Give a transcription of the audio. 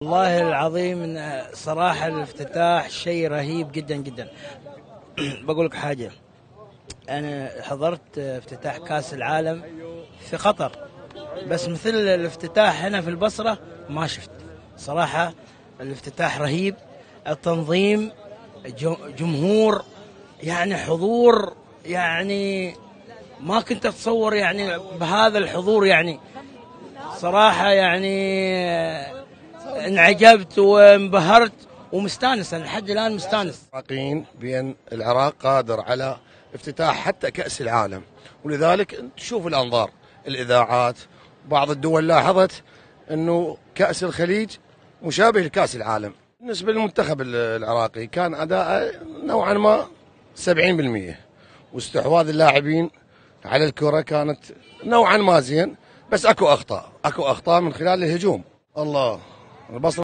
والله العظيم صراحة الافتتاح شيء رهيب جدا جدا. بقول لك حاجة، أنا حضرت افتتاح كأس العالم في قطر، بس مثل الافتتاح هنا في البصرة ما شفت صراحة. الافتتاح رهيب، التنظيم، جمهور، يعني حضور، يعني ما كنت أتصور يعني بهذا الحضور. يعني صراحة يعني انعجبت وانبهرت ومستانس، انا لحد الان مستانس. العراقيين بأن العراق قادر على افتتاح حتى كأس العالم، ولذلك تشوف الأنظار، الإذاعات، بعض الدول لاحظت أنه كأس الخليج مشابه لكأس العالم. بالنسبة للمنتخب العراقي كان أداءه نوعا ما 70%، واستحواذ اللاعبين على الكرة كانت نوعا ما زين، بس اكو أخطاء من خلال الهجوم. الله، البصرة